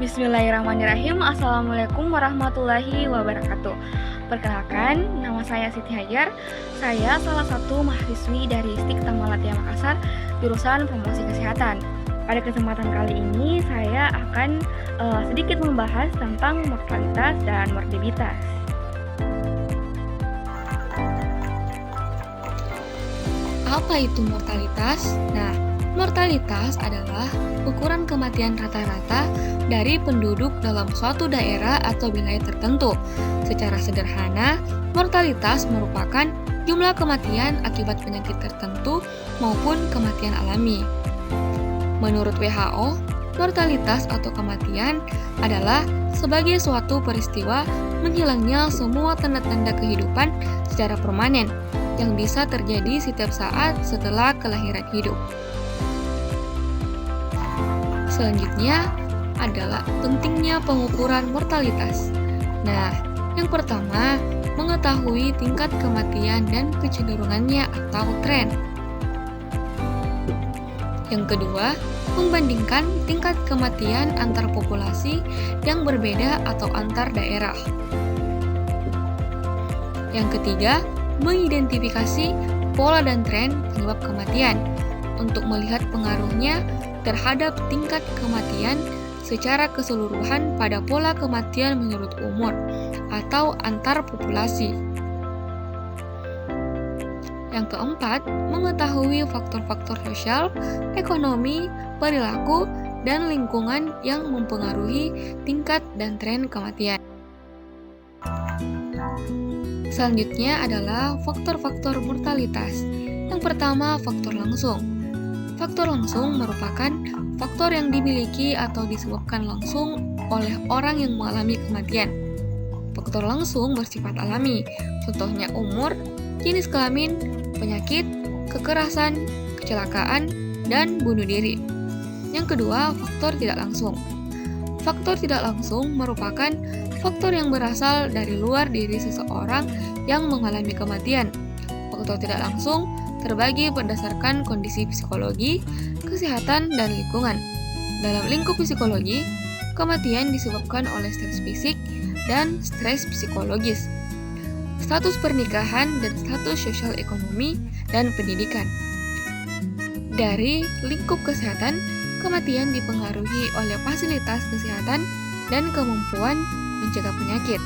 Bismillahirrahmanirrahim. Assalamualaikum warahmatullahi wabarakatuh. Perkenalkan, nama saya Siti Hajar. Saya salah satu mahasiswi dari STIK Tamalate Makassar, jurusan Promosi Kesehatan. Pada kesempatan kali ini, saya akan sedikit membahas tentang mortalitas dan morbiditas. Apa itu mortalitas? Nah, mortalitas adalah ukuran kematian rata-rata dari penduduk dalam suatu daerah atau wilayah tertentu. Secara sederhana, mortalitas merupakan jumlah kematian akibat penyakit tertentu maupun kematian alami. Menurut WHO, mortalitas atau kematian adalah sebagai suatu peristiwa menghilangnya semua tanda-tanda kehidupan secara permanen yang bisa terjadi setiap saat setelah kelahiran hidup. Selanjutnya adalah pentingnya pengukuran mortalitas. Nah, yang pertama, mengetahui tingkat kematian dan kecenderungannya atau tren. Yang kedua, membandingkan tingkat kematian antar populasi yang berbeda atau antar daerah. Yang ketiga, mengidentifikasi pola dan tren penyebab kematian untuk melihat pengaruhnya terhadap tingkat kematian secara keseluruhan pada pola kematian menurut umur atau antar populasi. Yang keempat, mengetahui faktor-faktor sosial, ekonomi, perilaku, dan lingkungan yang mempengaruhi tingkat dan tren kematian. Selanjutnya adalah faktor-faktor mortalitas. Yang pertama, faktor langsung. Faktor langsung merupakan faktor yang dimiliki atau disebabkan langsung oleh orang yang mengalami kematian. Faktor langsung bersifat alami, contohnya umur, jenis kelamin, penyakit, kekerasan, kecelakaan, dan bunuh diri. Yang kedua, faktor tidak langsung. Faktor tidak langsung merupakan faktor yang berasal dari luar diri seseorang yang mengalami kematian. Faktor tidak langsung terbagi berdasarkan kondisi psikologi, kesehatan, dan lingkungan. Dalam lingkup psikologi, kematian disebabkan oleh stres fisik dan stres psikologis, status pernikahan, dan status sosial ekonomi dan pendidikan. Dari lingkup kesehatan, kematian dipengaruhi oleh fasilitas kesehatan dan kemampuan mencegah penyakit.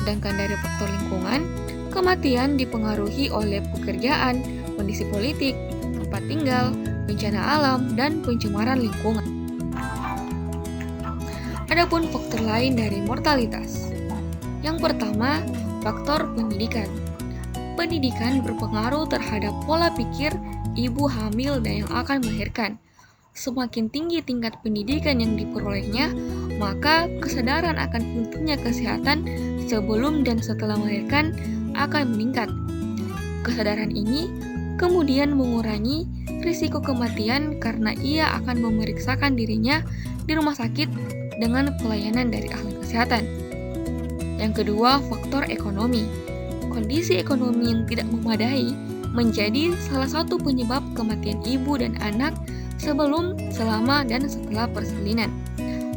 Sedangkan dari faktor lingkungan, kematian dipengaruhi oleh pekerjaan, kondisi politik, tempat tinggal, bencana alam, dan pencemaran lingkungan. Adapun faktor lain dari mortalitas. Yang pertama, faktor pendidikan. Pendidikan berpengaruh terhadap pola pikir ibu hamil dan yang akan melahirkan. Semakin tinggi tingkat pendidikan yang diperolehnya, maka kesadaran akan pentingnya kesehatan sebelum dan setelah melahirkan akan meningkat. Kesadaran ini kemudian mengurangi risiko kematian karena ia akan memeriksakan dirinya di rumah sakit dengan pelayanan dari ahli kesehatan. Yang kedua, faktor ekonomi. Kondisi ekonomi yang tidak memadai menjadi salah satu penyebab kematian ibu dan anak sebelum, selama, dan setelah persalinan.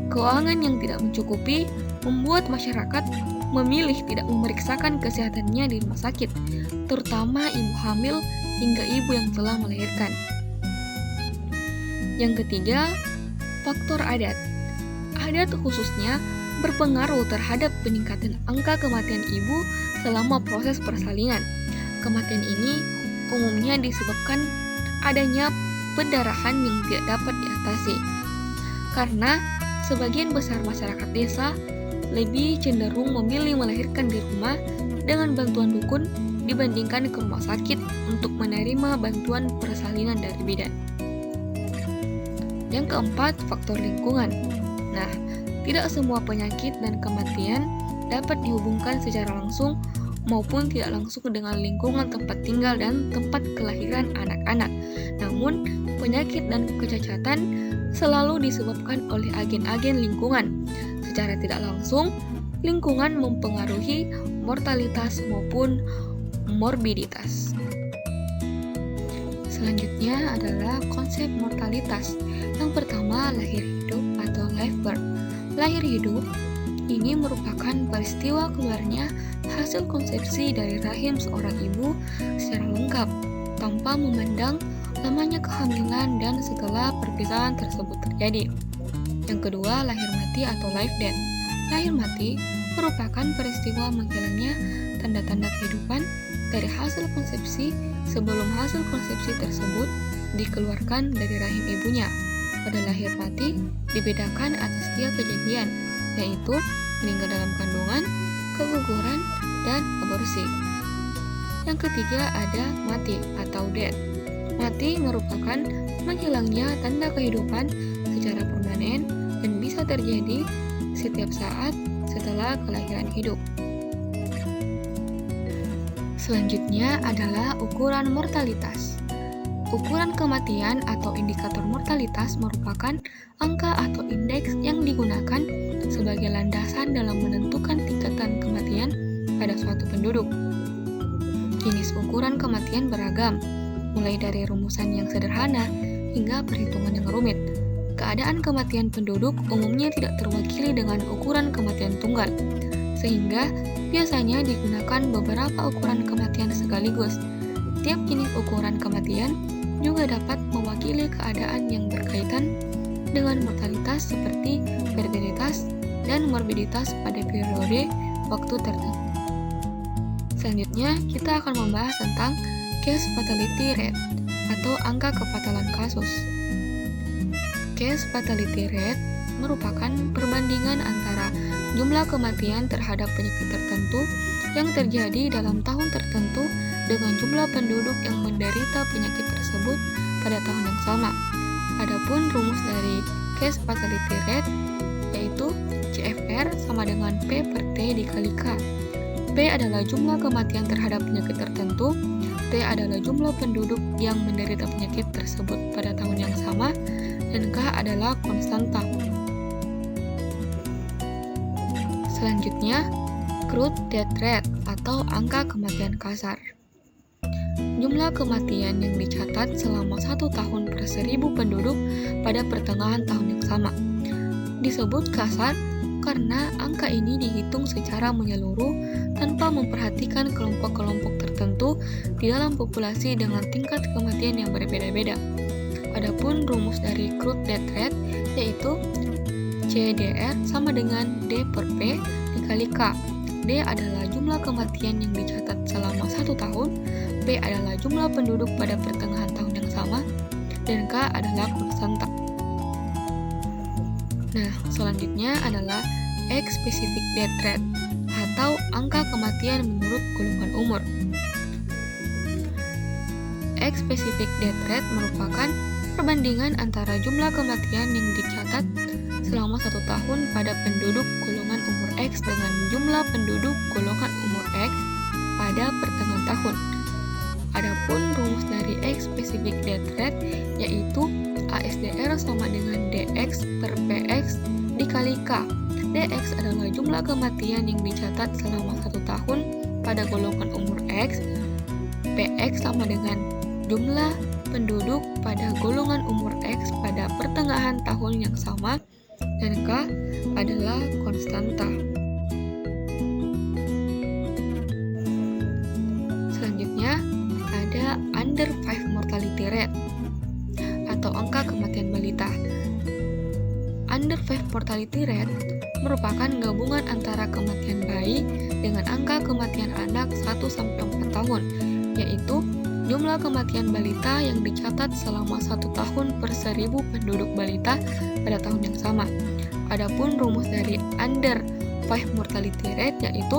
Keuangan yang tidak mencukupi membuat masyarakat memilih tidak memeriksakan kesehatannya di rumah sakit, terutama ibu hamil hingga ibu yang telah melahirkan. Yang ketiga, faktor adat. Adat khususnya berpengaruh terhadap peningkatan angka kematian ibu selama proses persalinan. Kematian ini umumnya disebabkan adanya pendarahan yang tidak dapat diatasi. Karena sebagian besar masyarakat desa lebih cenderung memilih melahirkan di rumah dengan bantuan dukun dibandingkan ke rumah sakit untuk menerima bantuan persalinan dari bidan. Yang keempat, faktor lingkungan. Nah, tidak semua penyakit dan kematian dapat dihubungkan secara langsung maupun tidak langsung dengan lingkungan tempat tinggal dan tempat kelahiran anak-anak. Namun, penyakit dan kecacatan selalu disebabkan oleh agen-agen lingkungan. Secara tidak langsung, lingkungan mempengaruhi mortalitas maupun morbiditas. Selanjutnya adalah konsep mortalitas. Yang pertama, lahir hidup atau live birth. Lahir hidup ini merupakan peristiwa keluarnya hasil konsepsi dari rahim seorang ibu secara lengkap, tanpa memandang lamanya kehamilan dan setelah perpisahan tersebut terjadi. Yang kedua, lahir mati atau life death. Lahir mati merupakan peristiwa menghilangnya tanda-tanda kehidupan dari hasil konsepsi sebelum hasil konsepsi tersebut dikeluarkan dari rahim ibunya. Pada lahir mati dibedakan atas 3 kejadian, yaitu meninggal dalam kandungan, keguguran, dan aborsi. Yang ketiga ada mati atau death. Mati merupakan menghilangnya tanda kehidupan secara permanen dan bisa terjadi setiap saat setelah kelahiran hidup. Selanjutnya adalah ukuran mortalitas. Ukuran kematian atau indikator mortalitas merupakan angka atau indeks yang digunakan sebagai landasan dalam menentukan tingkatan kematian pada suatu penduduk. Jenis ukuran kematian beragam, mulai dari rumusan yang sederhana hingga perhitungan yang rumit. Keadaan kematian penduduk umumnya tidak terwakili dengan ukuran kematian tunggal, sehingga biasanya digunakan beberapa ukuran kematian sekaligus. Tiap jenis ukuran kematian juga dapat mewakili keadaan yang berkaitan dengan mortalitas seperti fertilitas dan morbiditas pada periode waktu tertentu. Selanjutnya, kita akan membahas tentang case fatality rate atau angka kefatalan kasus. Case fatality rate merupakan perbandingan antara jumlah kematian terhadap penyakit tertentu yang terjadi dalam tahun tertentu dengan jumlah penduduk yang menderita penyakit tersebut pada tahun yang sama. Adapun rumus dari case fatality rate yaitu CFR sama dengan P per T dikali K. P adalah jumlah kematian terhadap penyakit tertentu, T adalah jumlah penduduk yang menderita penyakit tersebut pada tahun yang sama, dan K adalah konstanta. Selanjutnya, crude death rate atau angka kematian kasar. Jumlah kematian yang dicatat selama 1 tahun per 1000 penduduk pada pertengahan tahun yang sama. Disebut kasar karena angka ini dihitung secara menyeluruh tanpa memperhatikan kelompok-kelompok tertentu di dalam populasi dengan tingkat kematian yang berbeda-beda. Adapun rumus dari crude death rate yaitu CDR sama dengan D per P dikali K. D adalah jumlah kematian yang dicatat selama 1 tahun, P adalah jumlah penduduk pada pertengahan tahun yang sama, dan K adalah konstanta. Nah, selanjutnya adalah X-specific death rate atau angka kematian menurut golongan umur. X-specific death rate merupakan perbandingan antara jumlah kematian yang dicatat selama 1 tahun pada penduduk golongan umur X dengan jumlah penduduk golongan umur X pada pertengahan tahun. Adapun rumus dari X-specific death rate yaitu ASDR sama dengan DX per PX dikali K. DX adalah jumlah kematian yang dicatat selama 1 tahun pada golongan umur X. PX sama dengan jumlah penduduk pada golongan umur X pada pertengahan tahun yang sama, dan K adalah konstanta. Selanjutnya ada under 5 mortality rate atau angka kematian balita. Under 5 mortality rate merupakan gabungan antara kematian bayi dengan angka kematian anak 1-4 tahun, yaitu jumlah kematian balita yang dicatat selama 1 tahun per 1000 penduduk balita pada tahun yang sama. Adapun rumus dari under 5 mortality rate yaitu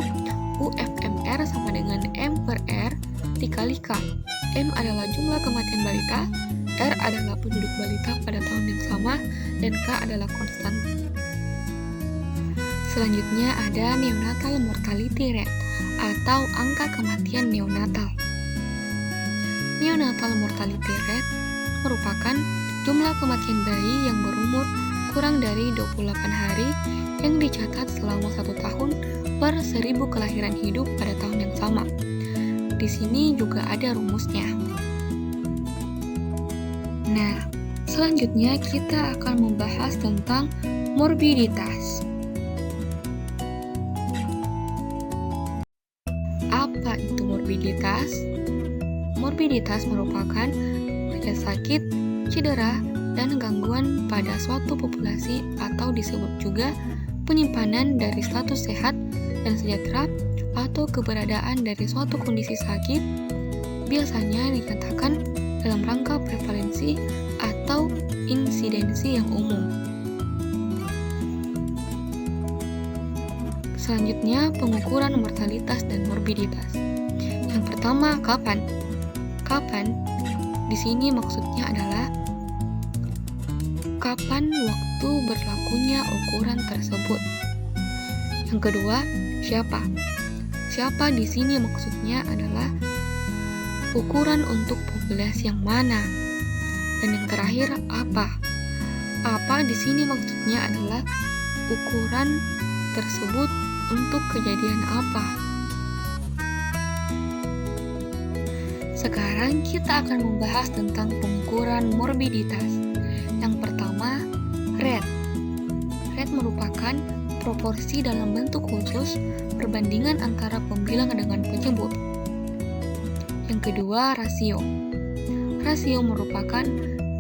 UFMR sama dengan M per R dikali K. M adalah jumlah kematian balita, R adalah penduduk balita pada tahun yang sama, dan K adalah konstan. Selanjutnya ada neonatal mortality rate atau angka kematian neonatal. Neonatal mortality rate merupakan jumlah kematian bayi yang berumur kurang dari 28 hari yang dicatat selama 1 tahun per 1000 kelahiran hidup pada tahun yang sama. Di sini juga ada rumusnya. Nah, selanjutnya kita akan membahas tentang morbiditas. morbiditas merupakan riwayat sakit, cedera, dan gangguan pada suatu populasi atau disebut juga penyimpanan dari status sehat dan sejahtera atau keberadaan dari suatu kondisi sakit, biasanya dinyatakan dalam rangka prevalensi atau insidensi yang umum. Selanjutnya, pengukuran mortalitas dan morbiditas. Yang pertama, kapan? Kapan? Di sini maksudnya adalah kapan waktu berlakunya ukuran tersebut. Yang kedua, siapa? Siapa di sini maksudnya adalah ukuran untuk populasi yang mana. Dan yang terakhir, apa? Apa di sini maksudnya adalah ukuran tersebut untuk kejadian apa. Sekarang kita akan membahas tentang pengukuran morbiditas. Yang pertama, rate. Rate merupakan proporsi dalam bentuk khusus perbandingan antara pembilang dengan penyebut. Yang kedua, rasio. Rasio merupakan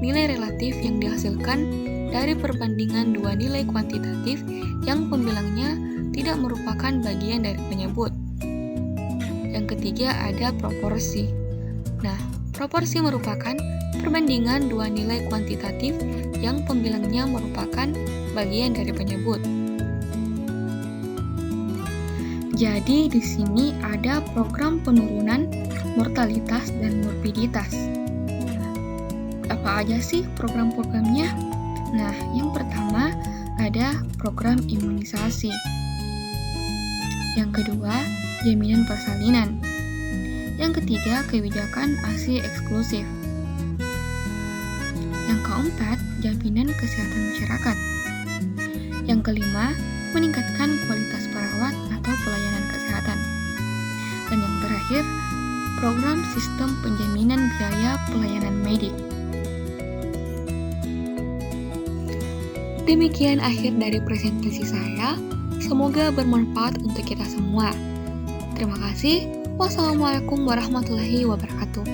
nilai relatif yang dihasilkan dari perbandingan dua nilai kuantitatif yang pembilangnya tidak merupakan bagian dari penyebut. Yang ketiga, ada proporsi. Nah, proporsi merupakan perbandingan dua nilai kuantitatif yang pembilangnya merupakan bagian dari penyebut. Jadi di sini ada program penurunan mortalitas dan morbiditas. Apa aja sih program-programnya? Nah, yang pertama ada program imunisasi. Yang kedua, jaminan persalinan. Yang ketiga, kebijakan ASI eksklusif. Yang keempat, jaminan kesehatan masyarakat. Yang kelima, meningkatkan kualitas perawat atau pelayanan kesehatan. Dan yang terakhir, program sistem penjaminan biaya pelayanan medik. Demikian akhir dari presentasi saya. Semoga bermanfaat untuk kita semua. Terima kasih. Wassalamualaikum warahmatullahi wabarakatuh.